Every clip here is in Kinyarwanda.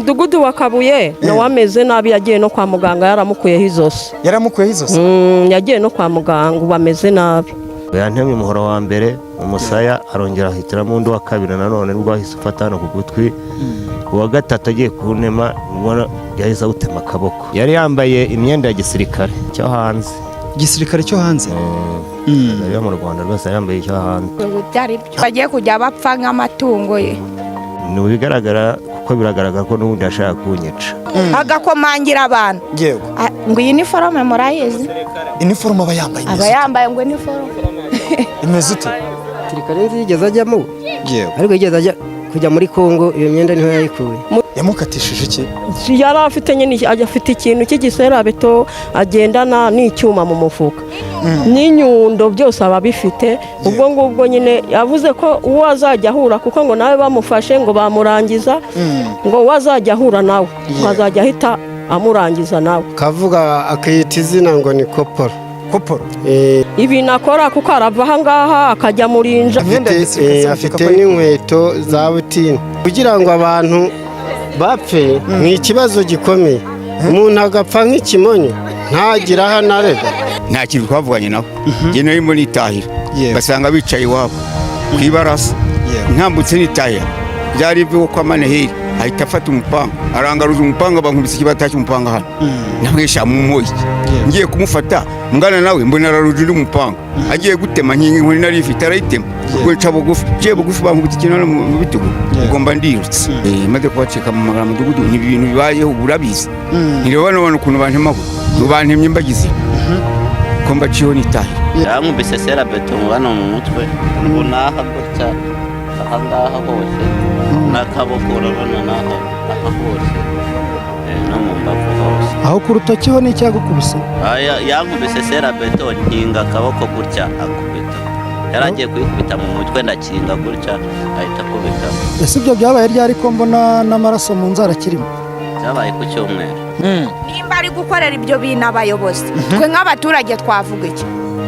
Mudugudu wa Kabuye no wameze nabi, yagiye no kwa muganga, yaramukuyeho izosi. Yagiye no kwa muganga, bameze nabi. Yantemye umuhoro wa mbere umusaya, arongera ahitiramo undi wa kabiri nanone nubwo ahise ufatana ku gutwi. Uwa gatatu agiye kuntema ubona yahise gutema akaboko. Yari yambaye imyenda ya gisirikare cyo hanze. Gisirikare cyo hanze? Yari mu Rwanda rwose yambaye icyo hanze. Bagiye kujya bapfa nk'amatungo ye. Ni bigaragara kuko biragaragara ko n'ubundi ashaka kunyica. Agakomangira abantu. Yego. Ngo iyi uniforme murayizi? Uniforme abayambaye. Abayambaye ngo uniforme. Imeze ute? Gisirikare nzigeze ajyamo. Yego. Ariko yigeze ajya kujya muri Kongo, iyo myenda niho yayikuye. Yamukatishije iki? Yari afite nyine, afite ikintu cy'igiserabeto agendana n'icyuma mu mufuka. N'inyundo byose ababifite. Ubwo ngubwo nyine yavuze ko uwo azajya ahura, kuko ngo nawe bamufashe ngo bamurangiza, ngo wazajya ahura nawe azajya ahita amurangiza nawe. Kavuga akiyita izina ngo ni Koporo. Koporo? Ibi nakora kuko arava aha ngaha akajya murinja. Afite n'inkweto za butini. Kugira ngo abantu bapfe ni ikibazo gikomeye. Umuntu agapfa nk'ikimonyo ntagira aho anarega. Nta kintu twavuganye nabo. Njye narimo nitahira, basanga bicaye iwabo ku ibarasa. Ntambutse nitahira, byari byo kwa Maneheri ahita afata umupanga, arangaruza umupanga, bankubise ikibatashye umupanga hano. Namwisha mu moyi. Ngiye kumufata mungana nawe mbona araruje undi umupanga, agiye gutema nkingi nkuri nari ifite arayitema. Kweca bugufi, je bugufi bankubita ikintu mu bitugu. Ugomba ndirutse. Maze kubacika mu magara mudugudu ni ibintu bibayeho burabizi. Nireba none ukuntu bantemaho. Bantemye mbagize. Ko mbaciho nitahira. Yankubise serabeto mubano mu mutwe. Unaha gutya ahangaha hose. Nakaboko urabona naho hose. No mu mbavu hose. Aho ku rutoki ho ni cyagukubise? Yankubise serabeto nkinga akaboko gutya akubita. Yaragiye kwikubita mu mutwe ndakinga gutya ahita akubita. Ese ibyo byabaye ryari ko mbona n'amaraso mu nzara kirimo? Byabaye ku cyumweru. Nimba ari gukorera ibyo bintu abayobozi, twe nk'abaturage twavuga iki?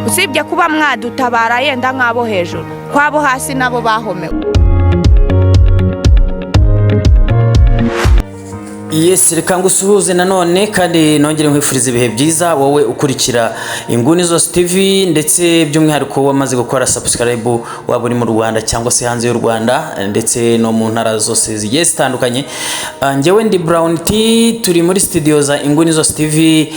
Usibye kuba mwadutabara yenda nk'abo hejuru, kwabo hasi nabo bahomewe. Yes, reka ngusuhuze nanone kandi nongere nkwifuriza ibihe byiza wowe ukurikira Inguni Zose TV, ndetse by'umwihariko wamaze gukora subscribe waba uri mu Rwanda cyangwa se hanze y'u Rwanda ndetse no mu ntara zose zigiye zitandukanye. Njyewe ndi Brown T, turi muri studio za Inguni Zose TV,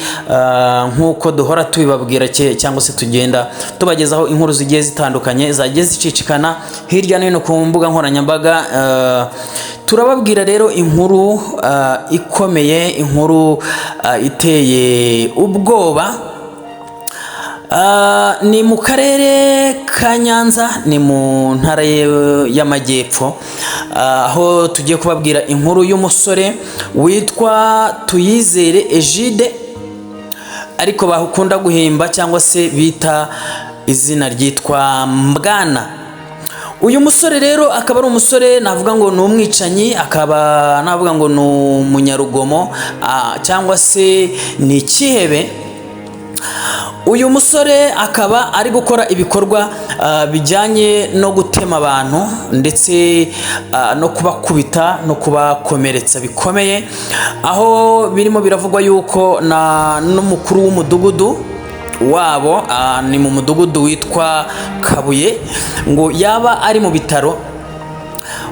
nkuko duhora tubibabwira cyangwa se tugenda tubagezaho inkuru zigiye zitandukanye zagiye zicicikana hirya no hino ku mbuga nkoranyambaga. Turababwira rero inkuru ikomeye, inkuru iteye ubwoba. Ni mu karere ka Nyanza, ni mu ntara y'Amajyepfo, aho tugiye kubabwira inkuru y'umusore witwa Tuyizere Egide, ariko bakunda guhimba cyangwa se bita izina ryitwa Mbwana. Uyu musore rero akaba ari umusore navuga ngo ni umwicanyi, akaba navuga ngo ni umunyarugomo cyangwa se ni ikihebe. Uyu musore akaba ari gukora ibikorwa bijyanye no gutema abantu ndetse no kubakubita no kubakomeretsa bikomeye, aho birimo biravugwa yuko n'umukuru w'umudugudu wabo, ni mu mudugudu witwa Kabuye, ngo yaba ari mu bitaro.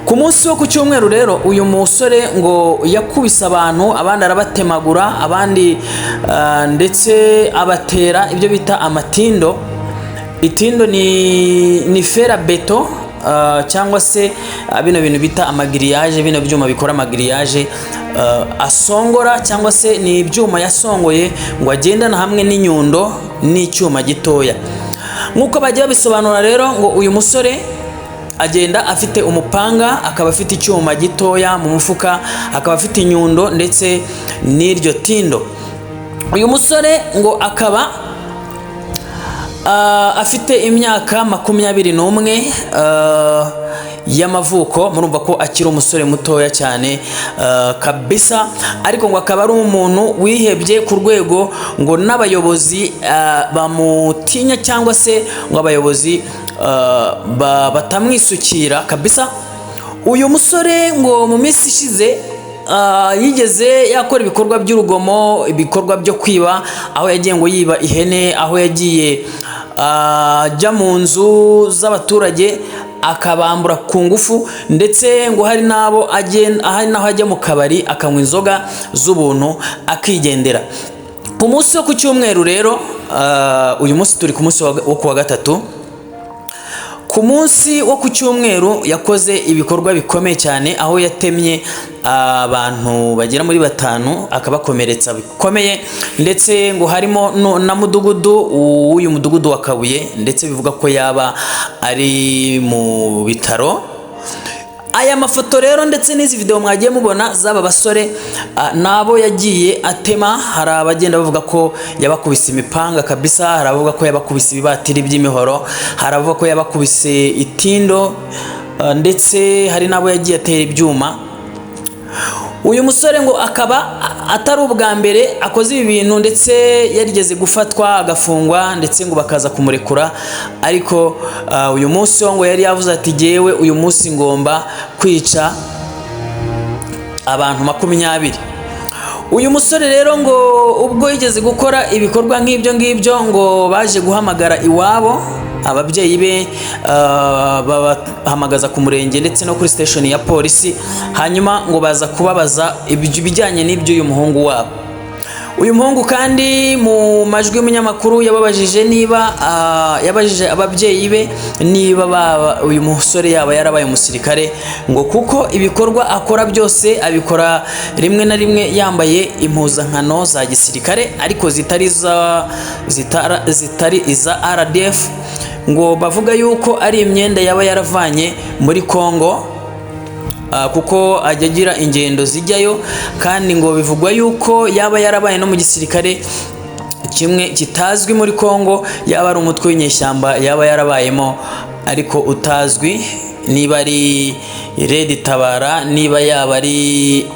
Ku munsi wo ku cyumweru rero uyu musore ngo yakubise abantu, abandi arabatemagura, abandi ndetse abatera ibyo bita amatindo. Itindo ni ferabeto cyangwa se bino bintu bita amagiriyaje, bino byuma bikora amagiriyaje asongora, cyangwa se ni ibyuma yasongoye ngo agendana hamwe n'inyundo n'icyuma gitoya. Nk'uko bagiye bisobanura rero, ngo uyu musore agenda afite umupanga, akaba afite icyuma gitoya mu mufuka, akaba afite inyundo ndetse n'iryo tindo. Uyu musore ngo akaba afite imyaka 21 y'amavuko. Murumva ko akiri umusore mutoya cyane kabisa, ariko ngo akaba ari umuntu wihebye ku rwego ngo n'abayobozi bamutinya, cyangwa se ngo abayobozi batamwisukira kabisa. Uyu musore ngo mu minsi ishize yigeze yakora ibikorwa by'urugomo, ibikorwa byo kwiba, aho yagiye ngo yiba ihene, aho yagiye ajya mu nzu z'abaturage akabambura ku ngufu, ndetse ngo hari naho ajya mu kabari akanywa inzoga z'ubuntu akigendera. Ku munsi wo ku cyumweru rero, uyu munsi turi ku munsi wo kuwa gatatu, ku munsi wo ku cyumweru yakoze ibikorwa bikomeye cyane, aho yatemye abantu bagera muri 5 akabakomeretsa bikomeye, ndetse ngo harimo na mudugudu, uyu mudugudu wa Kabuye, ndetse bivuga ko yaba ari mu bitaro. Aya mafoto rero ndetse n'izi video mwagiye mubona z'aba basore nabo yagiye atema, hari abagenda bavuga ko yabakubise imipanga kabisa, hari abavuga ko yabakubise ibibatiri by'imihoro, hari abavuga ko yabakubise itindo, ndetse hari nabo yagiye atera ibyuma. Uyu musore ngo akaba atari ubwa mbere akoze ibi bintu, ndetse yarigeze gufatwa agafungwa, ndetse ngo bakaza kumurekura, ariko uyu munsi ngo yari yavuze ati jewe uyu munsi ngomba kwica abantu 20. Uyu musore rero ngo ubwo yigeze gukora ibikorwa nk'ibyo ngibyo, ngo baje guhamagara iwabo ababyeyi be, babahamagaza ku murenge ndetse no kuri station ya polisi, hanyuma ngo baza kubabaza ibijyanye n'ibyo uyu muhungu wabo. Uyu muhungu kandi mu majwi y'umunyamakuru yabajije ababyeyi be niba uyu musore yaba yarabaye umusirikare, ngo kuko ibikorwa akora byose abikora rimwe na rimwe yambaye impuzankano za gisirikare, ariko zitari iza RDF, ngo bavuga yuko ari imyenda yaba yaravanye muri Kongo, kuko ajya agira ingendo zijyayo, kandi ngo bivugwa yuko yaba yarabaye no mu gisirikare kimwe kitazwi muri Kongo, yaba ari umutwe w'inyeshyamba yaba yarabayemo ariko utazwi, niba ari Red Tabara, niba yaba ari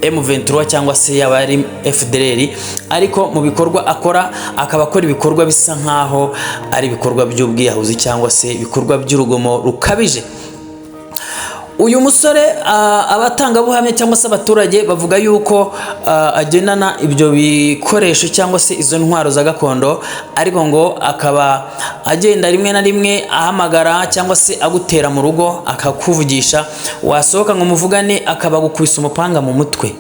M23 cyangwa se yaba ari FDLR, ariko mu bikorwa akora akaba akora ibikorwa bisa nkaho ari ibikorwa by'ubwiyahuzi cyangwa se ibikorwa by'urugomo rukabije. Uyu musore abatangabuhamya cyangwa se abaturage bavuga yuko agendana ibyo bikoresho cyangwa se izo ntwaro za gakondo, ariko ngo akaba agenda rimwe na rimwe ahamagara cyangwa se agutera mu rugo akakuvugisha, wasohoka ngo muvugane akaba gukubisa umupanga mu mutwe.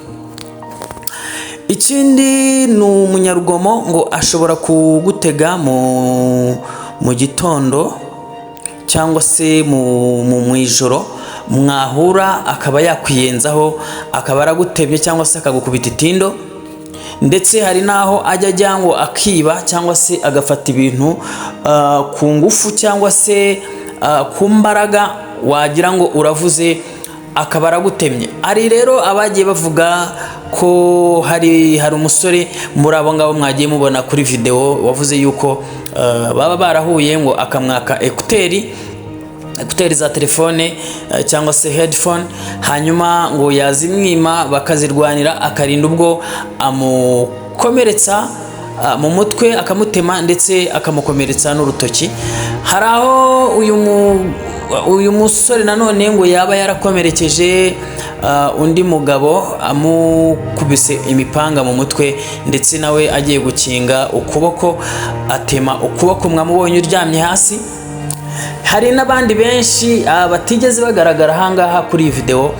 Ikindi ni umunyarugomo, ngo ashobora kugutega mu gitondo cyangwa se mu ijoro, mwahura akaba yakwiyenzaho, akaba aragutebye cyangwa se akagukubita itindo, ndetse hari naho ajya ngo akiba cyangwa se agafata ibintu ku ngufu cyangwa se ku mbaraga, wagira ngo uravuze akaba aragutemye. Ari rero abagiye bavuga ko hari umusore muri abo ngabo mwagiye mubona kuri video wavuze yuko baba barahuye, ngo akamwaka ekuteri za telefone cyangwa se headphone, hanyuma ngo yazimwima bakazirwanira, akarinda ubwo amukomeretsa mu mutwe akamutema, ndetse akamukomeretsa n'urutoki. Hari aho uyu musore nanone ngo yaba yarakomerekeje undi mugabo amukubise imipanga mu mutwe, ndetse nawe agiye gukinga ukuboko atema ukuboko, mwamubonye uryamye hasi. Hari n'abandi benshi batigeze bagaragara ahangaha kuri iyi video,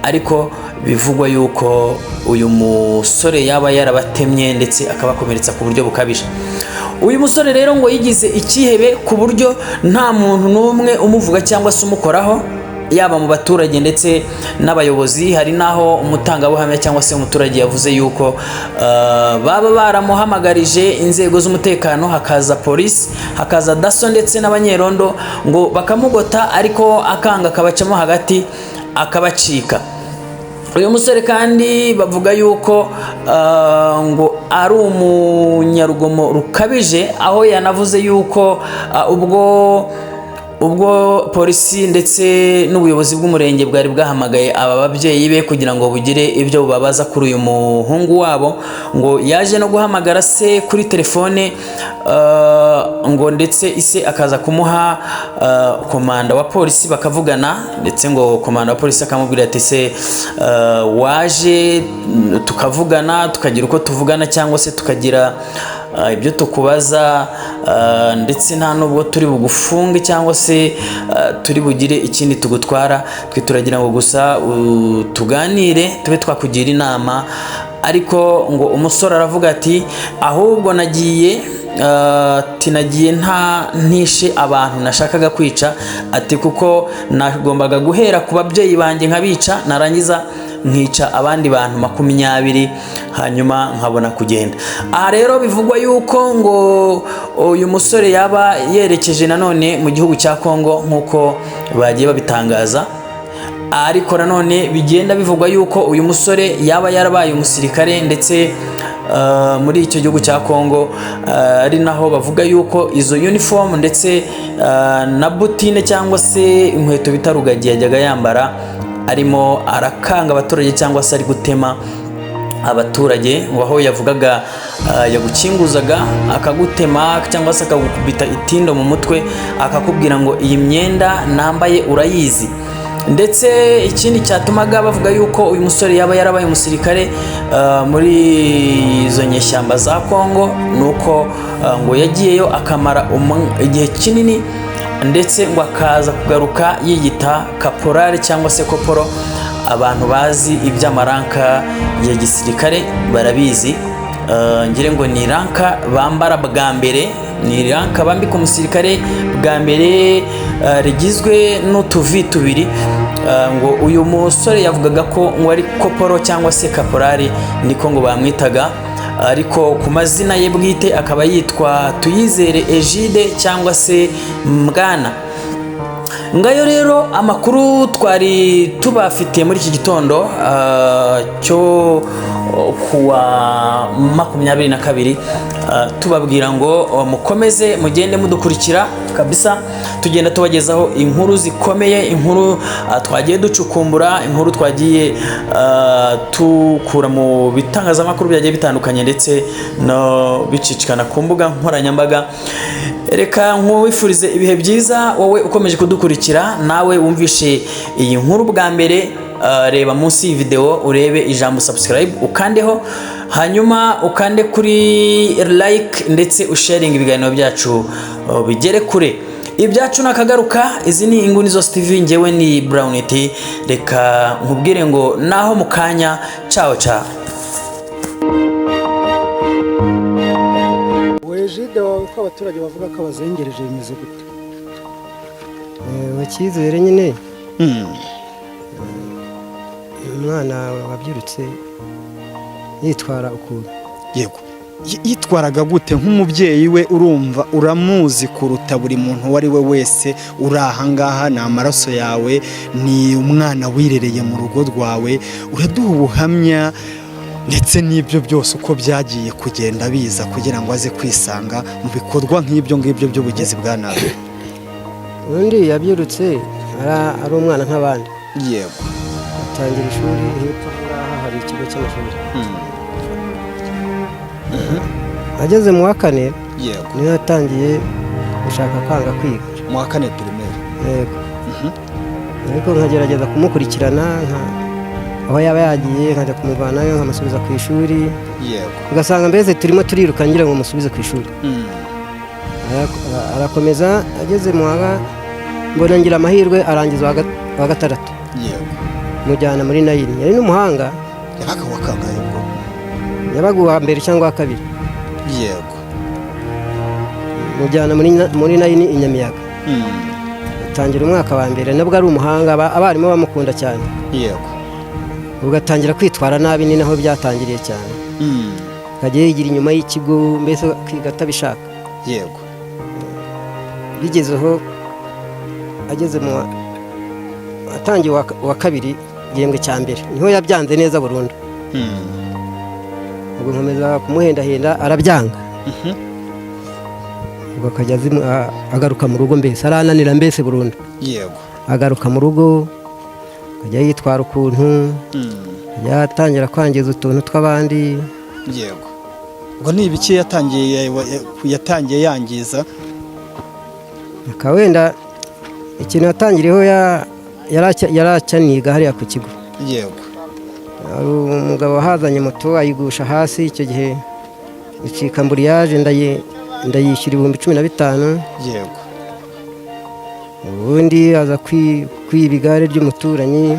ariko bivugwa yuko uyu musore yaba yarabatemye ndetse akabakomeretsa ku buryo bukabije. Uyu musore rero ngo yigize ikihebe ku buryo nta muntu n'umwe umuvuga cyangwa se umukoraho, yaba mu baturage ndetse n'abayobozi. Hari naho umutangabuhamya cyangwa se umuturage yavuze yuko baba baramuhamagarije inzego z'umutekano, hakaza polisi, hakaza daso ndetse n'abanyerondo, ngo bakamugota, ariko akanga akabacamo hagati akabacika. Uyu musore kandi bavuga yuko ngo ari umunyarugomo rukabije, aho yanavuze yuko ubwo ubwo polisi ndetse n'ubuyobozi bw'umurenge bwari bwahamagaye aba babyeyi be kugira ngo bugire ibyo bubabaza kuri uyu muhungu wabo, ngo yaje no guhamagara se kuri telefone, ngo ndetse ise akaza kumuha komanda wa polisi bakavugana, ndetse ngo komanda wa polisi akamubwira ati se waje tukavugana tukagira uko tuvugana cyangwa se tukagira ibyo tukubaza, ndetse nta nubwo turi bugufunge cyangwa se turi bugire ikindi tugutwara, twe turagira ngo gusa tuganire tube twakugira inama. Ariko ngo umusore aravuga ati ahubwo nagiye ntishe abantu nashakaga kwica, ati kuko nagombaga guhera ku babyeyi banjye nkabica, narangiza nkica abandi bantu 20 hanyuma nkabona kugenda. Aha rero bivugwa yuko ngo uyu musore yaba yerekeje nanone mu gihugu cya Kongo nk'uko bagiye babitangaza, ariko nanone bigenda bivugwa yuko uyu musore yaba yarabaye umusirikare ndetse muri icyo gihugu cya Kongo, ari naho bavuga yuko izo uniform ndetse na butine cyangwa se inkweto bita rugagi yajyaga yambara arimo arakanga abaturage cyangwa se ari gutema abaturage, aho yavugaga yagukinguzaga akagutema cyangwa se akagukubita itindo mu mutwe akakubwira ngo iyi myenda nambaye urayizi. Ndetse ikindi cyatumaga bavuga yuko uyu musore yaba yarabaye umusirikare muri izo nyeshyamba za Kongo nuko ngo yagiyeyo akamara igihe kinini, ndetse ngo akaza kugaruka yiyita kaporari cyangwa se koporo. Abantu bazi iby'amaranka ya gisirikare barabizi, ngire ngo ni ranka bambara bwa mbere, ni ranka bambika umusirikare bwa mbere, rigizwe n'utuvi tubiri. Ngo uyu musore yavugaga ko ngo ari koporo cyangwa se kaporari, niko ngo bamwitaga, ariko ku mazina ye bwite akaba yitwa Tuyizere Egide cyangwa se Mbwana. Ngayo rero amakuru twari tubafitiye muri iki gitondo cyo kuwa 22, tubabwira ngo mukomeze mugende mudukurikira kabisa, tugenda tubagezaho inkuru zikomeye, inkuru twagiye ducukumbura, inkuru twagiye tukura mu bitangazamakuru byagiye bitandukanye ndetse no bicicikana ku mbuga nkoranyambaga. Reka nkwifurize ibihe byiza wowe ukomeje kudukurikira, nawe wumvishe iyi nkuru bwa mbere, reba munsi y'iyi video urebe ijambo subscribe ukandeho, hanyuma ukande kuri like ndetse usharing ibiganiro byacu bigere kure. Ibyacu nakagaruka, izi ni Inguni Zose TV, njyewe ni Brown T. Reka nkubwire ngo naho mukanya, ciao ciao. Egide wawe ko abaturage bavuga ko abazengereje bimeze gute? Icyizere nyine umwana wabyirutse yitwara ukuntu. Yego, yitwaraga gute nk'umubyeyi we? Urumva uramuzi kuruta buri muntu uwo ari we wese uri ahangaha, ni amaraso yawe, ni umwana wirereye mu rugo rwawe, uraduha ubuhamya ndetse n'ibyo byose uko byagiye kugenda biza kugira ngo aze kwisanga mu bikorwa nk'ibyo ngibyo by'ubugezi bwa nabi. Undi yabyirutse ari umwana nk'abandi. Yego, atangira ishuri hepfo ngaha hari ikigo cy'amashuri. Ageze mu wa 4, yego, niyo yatangiye gushaka kwanga kwiga. mu wa 4 primaire. Yego. Ariko nkagerageza kumukurikirana, aho yaba yagiye nkajya kumuvanayo nkamusubiza ku ishuri. Yego, ugasanga mbese turimo turiruka ngira ngo musubize ku ishuri. Arakomeza, ageze mu mbona ngira amahirwe arangiza wa 6. yego, mujyana muri Nayini. Yari n'umuhanga. yabaga wakangaye ubwo? Yabaga uwa mbere cyangwa wa 2. Yego, mujyana muri Nayini i Nyamiyaga. Atangira umwaka wa mbere, nabwo ari umuhanga, abarimu bamukunda cyane. Yego, ugatangira kwitwara nabi, ni naho byatangiriye cyane. Kagiye yigira inyuma y'ikigo, mbese kwiga atabishaka. Yego, bigezeho ageze mu atangiye wa 2 igihembwe cya mbere, niho yabyanze neza burundu. ubwo nkomeza kumuhendahenda arabyanga. ubwo akajya agaruka mu rugo, mbese arananira mbese burundu. yego Agaruka mu rugo akajya yitwara ukuntu, yatangira kwangiza utuntu tw'abandi. yego ngo ni ibiki yatangiye yangiza? Akaba wenda ikintu yatangiriyeho yari acyaniga hariya ku kigo. yego Hari umugabo wahazanye moto ayigusha hasi, icyo gihe icika mburiyaje ndayishyura 15,000. yego ubundi aza kwiba igare ry'umuturanyi.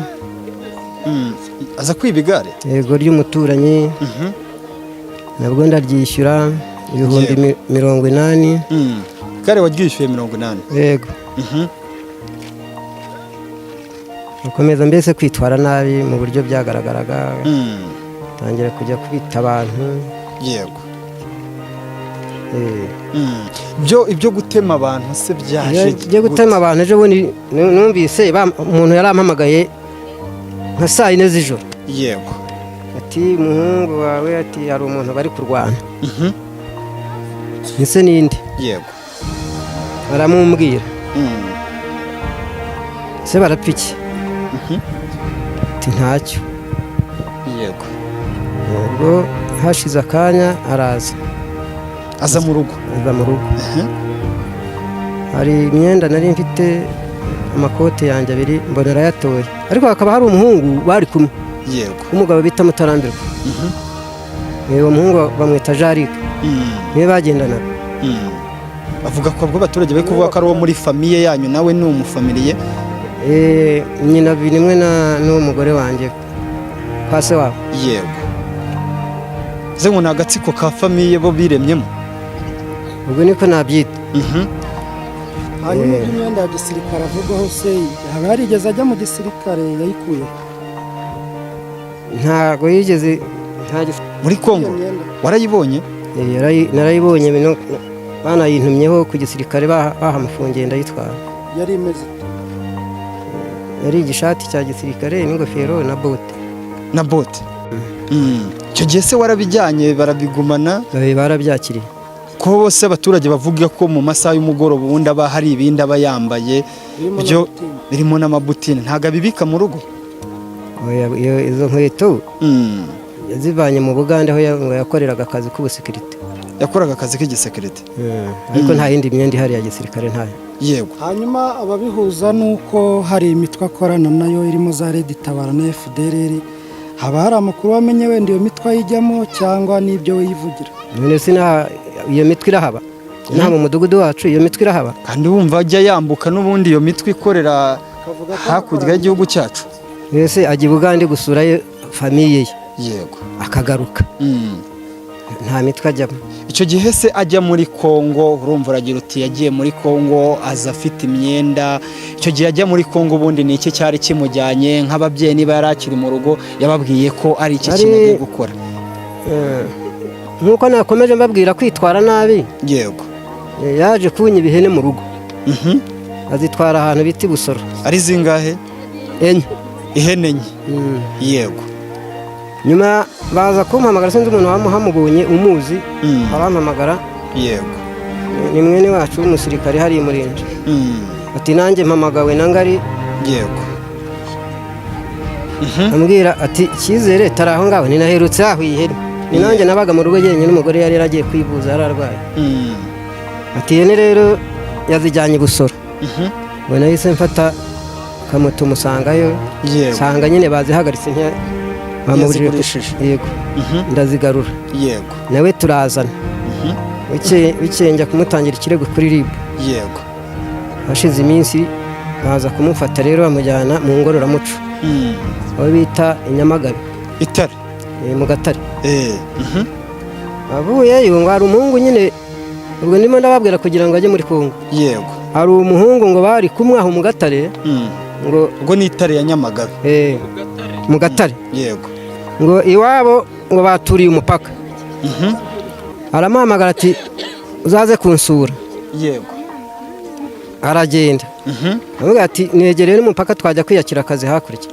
aza kwiba igare? Yego, ry'umuturanyi. Nabwo ndaryishyura 80,000. igare waryishyuye 80? Yego. Ukomeza mbese kwitwara nabi mu buryo byagaragaraga, tangira kujya kubita abantu. yego ibyo gutema abantu se byaje? Ibyo gutema abantu ejo bundi numvise umuntu yari ampamagaye nka 4 z'ijoro. yego ati umuhungu wawe, ati hari umuntu bari kurwana. ese ninde? yego baramumbwira. ese barapiki? ati ntacyo. yego ubwo hashize akanya araza. aza mu rugo? aza mu rugo. hari imyenda nari mfite, amakote yanjye 2 mbona arayatoye, ariko hakaba hari umuhungu bari kumwe. yego umugabo bita Mutarambirwa. uwo muhungu bamwita Jarike. niwe bagendanaga. bavuga ko abaturage bari kuvuga ko ari uwo muri famiye yanyu, nawe ni umufamiliye? nyina binimwe n'uwo mugore wanjye kwa se wabo. yego ze ngo ni agatsiko ka famiye bo biremyemo? ubwo niko nabyita. hanyuma imyenda ya gisirikare avugwaho se haba yarigeze ajya mu gisirikare yayikuye? ntago yigeze. muri Kongo warayibonye? narayibonye, banayintumyeho ku gisirikare bahamufungiye ndayitwara. yari imeze? yari igishati cya gisirikare n'ingofero na bote. na bote? icyo gihe se warabijyanye barabigumana? barabyakiriye. ko bose abaturage bavuga ko mu masaha y'umugoroba ubundi aba hari ibindi aba yambaye byo birimo n'amabutine, ntabwo abibika mu rugo? izo nkweto yazivanye mu Bugande aho yakoreraga akazi k'ubusekirite. yakoraga akazi k'igisekirite? ariko nta yindi myenda ihari ya gisirikare ntayo. yego hanyuma ababihuza nuko hari imitwe akorana nayo irimo za Red Tabara na FDLR, haba hari amakuru wamenye wenda iyo mitwe ayijyamo cyangwa n'ibyo wiyivugira? none se iyo mitwe irahaba? nta mu mudugudu wacu iyo mitwe irahaba? kandi wumva ajya yambuka n'ubundi iyo mitwe ikorera hakurya y'igihugu cyacu? mbese ajya i Bugande gusurayo famiye ye. yego akagaruka. nta mitwe ajyamo. icyo gihe se ajya muri Kongo, urumva uragira uti yagiye muri Kongo aza afite imyenda, icyo gihe ajya muri Kongo ubundi ni iki cyari kimujyanye? nk'ababyeyi niba yari akiri mu rugo yababwiye ko ari iki kintu agiye gukora? nk'uko nakomeje mbabwira kwitwara nabi. yego yaje kunya ibihene mu rugo. azitwara ahantu bita i Busoro. ari zingahe? enye. ihene enye? yego nyuma baza kumpamagara, sinzi umuntu wamuhamubonye umuzi. arampamagara. yego ni mwene wacu w'umusirikare hari Murinzi. ati nanjye mpamagawe na Ngari. yego ambwira ati Cyizere tari aho ngaho, ninaherutse aho ihene. ni nanjye nabaga mu rugo yenyine, n'umugore yari yaragiye kwivuza yari arwaye. ati ihene rero yazijyanye i Busoro. ngo nahise mfata kamoto musangayo. nsanga nyine bazihagaritse yazigurishije? yego. ndazigarura. yego nawe turazana. bikeye njya kumutangira ikirego kuri RIB. yego hashize iminsi baza kumufata rero bamujyana mu ngororamuco. aho bita i Nyamagabe. Itare? mu Gatare. avuyeyo ngo hari umuhungu nyine, ubwo ndimo ndababwira kugira ngo ajye muri Kongo. yego hari umuhungu ngo bari kumwe aho mu Gatare. ubwo ni Itare ya Nyamagabe? mu Gatare. yego ngo iwabo ngo baturiye umupaka. aramuhamagara ati uzaze kunsura. yego aragenda. avuga ati negereye n'umupaka twajya kwiyakira akazi hakurya.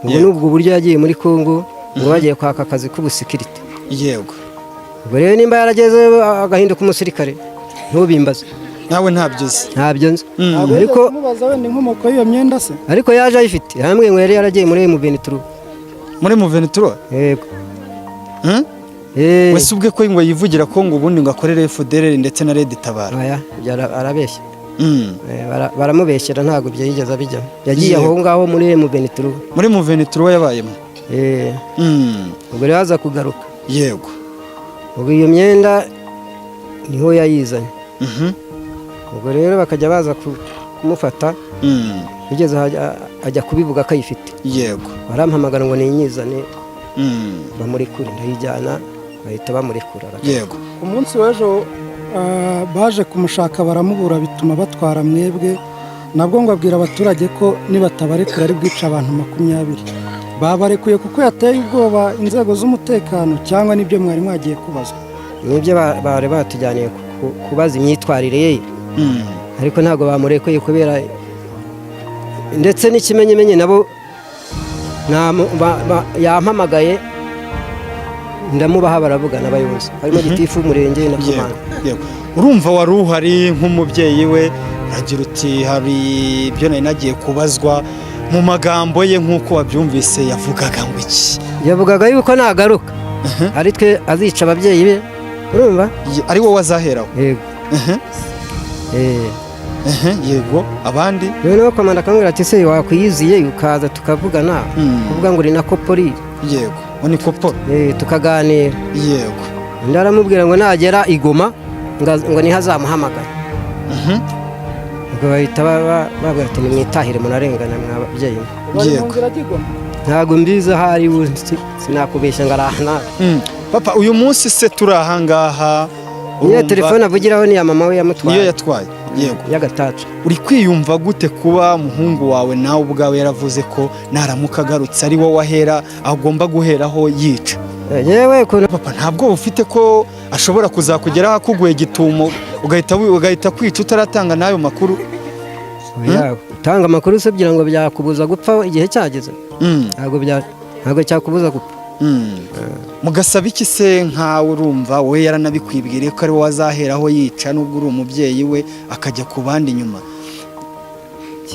ubwo n'ubwo buryo yagiye muri Kongo ngo bagiye kwaka akazi k'ubusekirite. yego ubwo rero nimba yarageze agahinduka umusirikare, ntubimbaze nawe ntabyo uzi. ntabyo nzi ariko mubaza wenda inkomoko y'iyo myenda se ariko yaje ayifite hamwe ngo yari yaragiye muri M23 muri M23 yego wese ubwe ko ngo yivugira ko ngo ubundi ngo akorere FDLR ndetse na Red Tabara. Oya arabeshya baramubeshyera ntabwo byigeze abijya yagiye aho ngaho muri M23 muri M23 yabayemo ubwo rero aza kugaruka yego ubwo iyo myenda niho yayizanye ubwo rero bakajya baza kumufata bigeze ajya kubivuga ko ayifite yego barampamagara ngo ninyizane bamurekure ndayijyana bahita bamurekura yego ku munsi w'ejo baje kumushaka baramubura bituma batwara mwebwe nabwo ngo abwira abaturage ko nibatabarekura ari bwica abantu 20 babarekuye kuko yateye ubwoba inzego z'umutekano cyangwa nibyo mwari mwagiye kubazwa nibyo bari batujyaniye kubaza imyitwarire ye ariko ntabwo bamurekuye kubera ndetse n'ikimenyemenye nabo yampamagaye ndamubaha baravugana abayobozi harimo gitifu umurenge na komanda urumva wari uhari nk'umubyeyi we agira uti hari ibyo nari nagiye kubazwa mu magambo ye nk'uko wabyumvise yavugaga ngo iki yavugaga yuko nagaruka ari twe azica ababyeyi be urumva ari wowe azaheraho yego yego abandi noneho komanda akambwira ati se wakwiyiziye ukaza tukavugana kuvuga ngo uri na kopori yego ni koporo tukaganira yego ndaramubwira ngo nagera igoma ngo niho azamuhamagara ubwo bahita babwira ati nimwitahire munarengana mwababyeyi yego ntabwo mbizi ahari sinakubeshya ngo arahana papa uyu munsi se turi ahangaha niyo telefone avugiraho niya mama we yamutwaye niyo yatwaye yego y'agataca uri kwiyumva gute kuba umuhungu wawe nawe ubwawe yaravuze ko naramuka agarutse ari wowe ahera agomba guheraho yica yewe papa ntabwo ufite ko ashobora kuzakugeraho akuguye gitumo ugahita kwica utaratanga n'ayo makuru utanga amakuru se kugira ngo byakubuza gupfa igihe cyageze ntabwo cyakubuza gupfa mugasaba iki se nkawe urumva we yaranabikwibwiriye ko ari wowe azaheraho yica nubwo uri umubyeyi we akajya ku bandi nyuma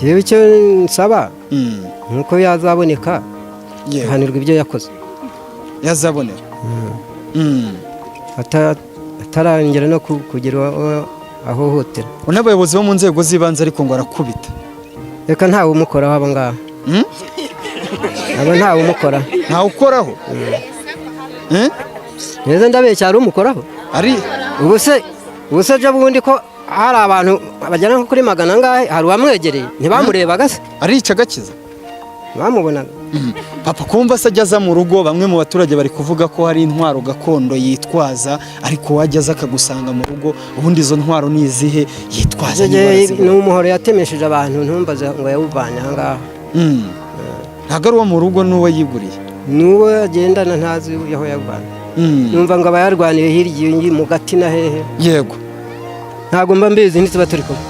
yewe icyo nsaba nuko yazaboneka ahanirwa ibyo yakoze yazaboneka atarangera no kugira ahohotera n'abayobozi bo mu nzego z'ibanze ariko ngo arakubita reka ntawe umukoraho abo ngaho ntawe umukoraho ntawe ukoraho neza ndabeshya hari umukoraho ari ubu se ejo bundi ko hari abantu bagera nko kuri 100 angahe hari uwamwegereye ntibamurebaga se arica agakiza bamubonaga papa kumva se ajya aza mu rugo bamwe mu baturage bari kuvuga ko hari intwaro gakondo yitwaza ariko wajyaza akagusanga mu rugo ubundi izo ntwaro ni izihe yitwaza ni umuhoro yatemesheje abantu ntumbaze ngo yawuvanye aha ngaha ntabwo ari uwo mu rugo n'uwo yiguriye n'uwo agendana ntazi aho yavanye numva ngo aba yarwaniye hirya mu gati na hehe yego ntabwo mba mbizi ntituba turi kumwe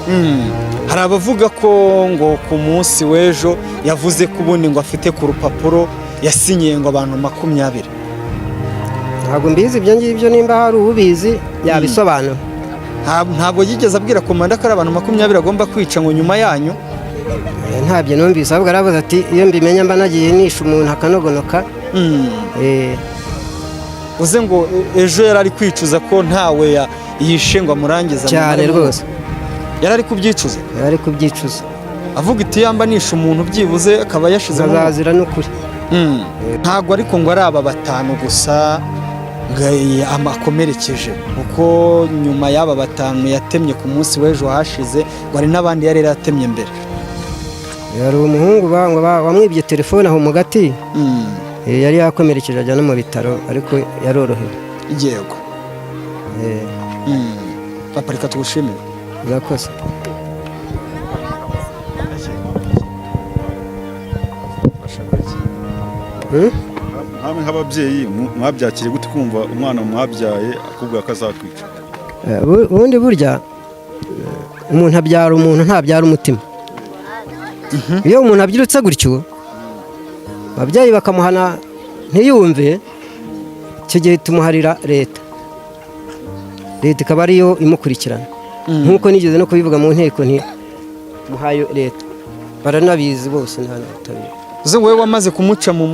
hari abavuga ko ngo ku munsi w'ejo yavuze ko ubundi ngo afite ku rupapuro yasinyiye ngo abantu 20 ntabwo mbizi ibyo ngibyo nimba hari ubizi yabisobanura ntabwo yigeze abwira komanda ko ari abantu 20 agomba kwica ngo nyuma yanyu ntabyo numvise ahubwo aravuze ati iyo mbimenya mba nagiye nisha umuntu akanogonoka uze ngo ejo yari ari kwicuza ko ntawe yishe ngo amurangiza cyane rwose yari ari kubyicuza avuga iti yamba nisha umuntu byibuze akaba yashize azazira n'ukuri ntabwo ariko ngo ari aba 5 gusa amakomerekeje kuko nyuma y'aba 5 yatemye ku munsi w'ejo hashize ngo ari n'abandi yari yatemye mbere yari umuhungu wamwibye telefone aho mu gati yari yakomerekeje ajya no mu bitaro ariko yarorohewe yego papa reka tugushimire urakoze hamwe nk'ababyeyi mwabyakiriye gute kumva umwana mwabyaye akubwira ko azakwica ubundi burya umuntu abyara umuntu ntabyara umutima iyo umuntu abyirutse gutyo ababyeyi bakamuhana ntiyumve icyo gihe tumuharira leta ikaba ariyo imukurikirana nk'uko nigeze no kubivuga mu nteko nti muhayo leta baranabizi bose nta n'utabizi uze wowe wamaze kumuca mu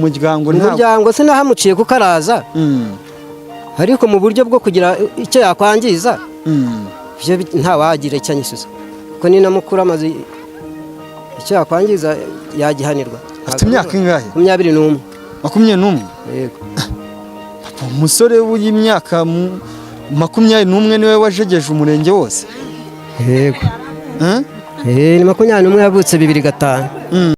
muryango mu muryango se nahamuciye kuko araza ariko mu buryo bwo kugira icyo yakwangiza ntawagira icyo anyisuza kuko ni na mukuru amaze icyo yakwangiza yagihanirwa. Afite imyaka ingahe? 21. 21? Yego. Umusore w'imyaka 21 niwe wajegeje umurenge wose? Yego. Ni 21 yavutse 2005.